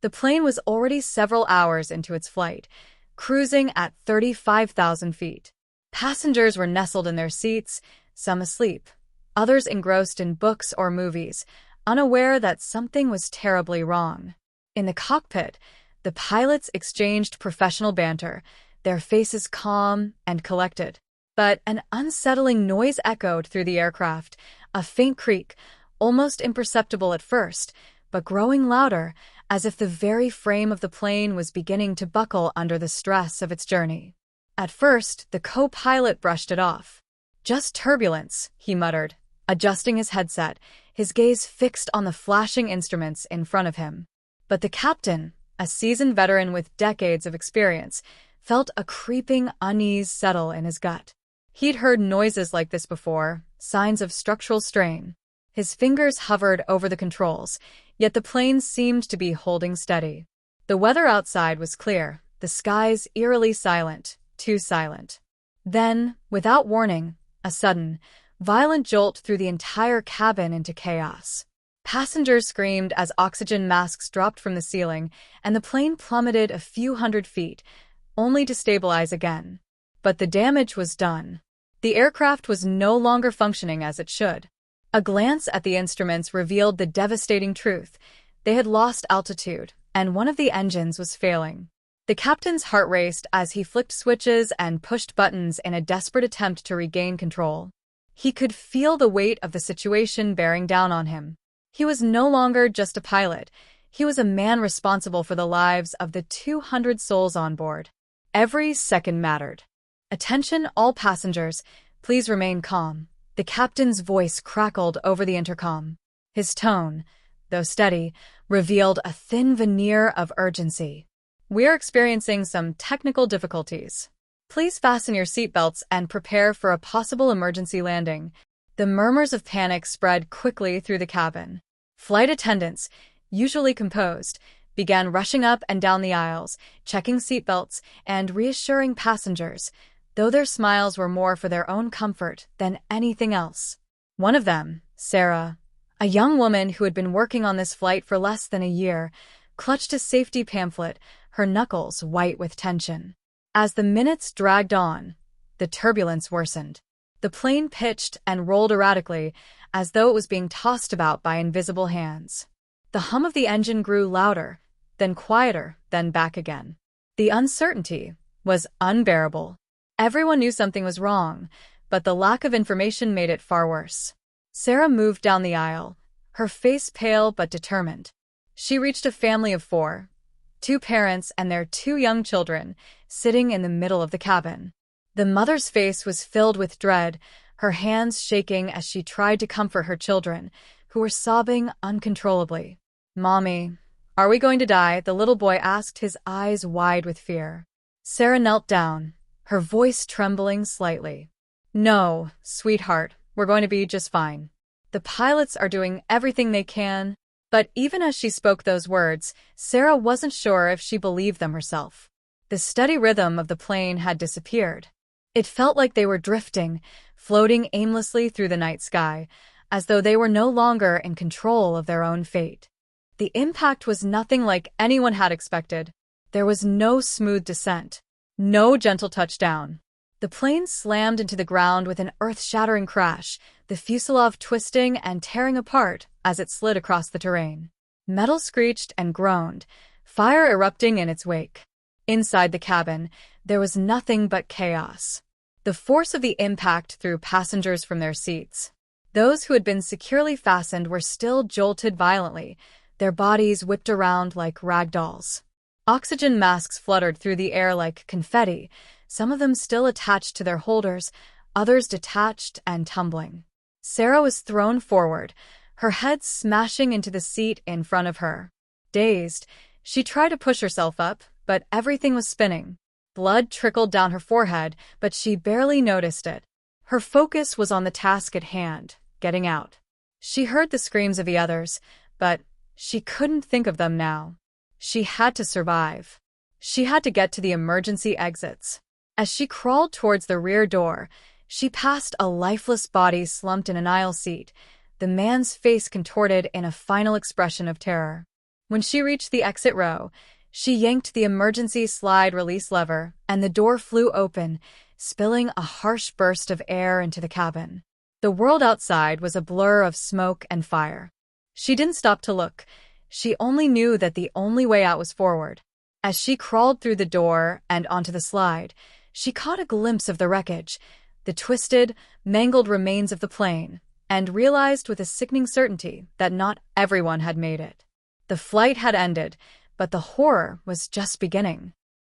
The plane was already several hours into its flight, cruising at 35,000 feet. Passengers were nestled in their seats, some asleep, others engrossed in books or movies, unaware that something was terribly wrong. In the cockpit, the pilots exchanged professional banter, their faces calm and collected. But an unsettling noise echoed through the aircraft, a faint creak, almost imperceptible at first, but growing louder, as if the very frame of the plane was beginning to buckle under the stress of its journey. At first, the co-pilot brushed it off. "Just turbulence," he muttered, adjusting his headset, his gaze fixed on the flashing instruments in front of him. But the captain, a seasoned veteran with decades of experience, felt a creeping unease settle in his gut. He'd heard noises like this before, signs of structural strain. His fingers hovered over the controls, yet the plane seemed to be holding steady. The weather outside was clear, the skies eerily silent, too silent. Then, without warning, a sudden, violent jolt threw the entire cabin into chaos. Passengers screamed as oxygen masks dropped from the ceiling, and the plane plummeted a few hundred feet, only to stabilize again. But the damage was done. The aircraft was no longer functioning as it should. A glance at the instruments revealed the devastating truth. They had lost altitude, and one of the engines was failing. The captain's heart raced as he flicked switches and pushed buttons in a desperate attempt to regain control. He could feel the weight of the situation bearing down on him. He was no longer just a pilot. He was a man responsible for the lives of the 200 souls on board. Every second mattered. "Attention, all passengers. Please remain calm." The captain's voice crackled over the intercom. His tone, though steady, revealed a thin veneer of urgency. "We're experiencing some technical difficulties. Please fasten your seatbelts and prepare for a possible emergency landing." The murmurs of panic spread quickly through the cabin. Flight attendants, usually composed, began rushing up and down the aisles, checking seatbelts and reassuring passengers, though their smiles were more for their own comfort than anything else. One of them, Sarah, a young woman who had been working on this flight for less than a year, clutched a safety pamphlet, her knuckles white with tension. As the minutes dragged on, the turbulence worsened. The plane pitched and rolled erratically, as though it was being tossed about by invisible hands. The hum of the engine grew louder, then quieter, then back again. The uncertainty was unbearable. Everyone knew something was wrong, but the lack of information made it far worse. Sarah moved down the aisle, her face pale but determined. She reached a family of 4, 2 parents and their 2 young children, sitting in the middle of the cabin. The mother's face was filled with dread, her hands shaking as she tried to comfort her children, who were sobbing uncontrollably. "Mommy, are we going to die?" the little boy asked, his eyes wide with fear. Sarah knelt down, her voice trembling slightly. "No, sweetheart, we're going to be just fine. The pilots are doing everything they can." But even as she spoke those words, Sarah wasn't sure if she believed them herself. The steady rhythm of the plane had disappeared. It felt like they were drifting, floating aimlessly through the night sky, as though they were no longer in control of their own fate. The impact was nothing like anyone had expected. There was no smooth descent, no gentle touchdown. The plane slammed into the ground with an earth-shattering crash, the fuselage twisting and tearing apart as it slid across the terrain. Metal screeched and groaned, fire erupting in its wake. Inside the cabin, there was nothing but chaos. The force of the impact threw passengers from their seats. Those who had been securely fastened were still jolted violently, their bodies whipped around like rag dolls. Oxygen masks fluttered through the air like confetti, some of them still attached to their holders, others detached and tumbling. Sarah was thrown forward, her head smashing into the seat in front of her. Dazed, she tried to push herself up, but everything was spinning. Blood trickled down her forehead, but she barely noticed it. Her focus was on the task at hand, getting out. She heard the screams of the others, but she couldn't think of them now. She had to survive. She had to get to the emergency exits. As she crawled towards the rear door, she passed a lifeless body slumped in an aisle seat, the man's face contorted in a final expression of terror. When she reached the exit row, she yanked the emergency slide release lever, and the door flew open, spilling a harsh burst of air into the cabin. The world outside was a blur of smoke and fire. She didn't stop to look. She only knew that the only way out was forward. As she crawled through the door and onto the slide, she caught a glimpse of the wreckage, the twisted, mangled remains of the plane, and realized with a sickening certainty that not everyone had made it. The flight had ended, but the horror was just beginning.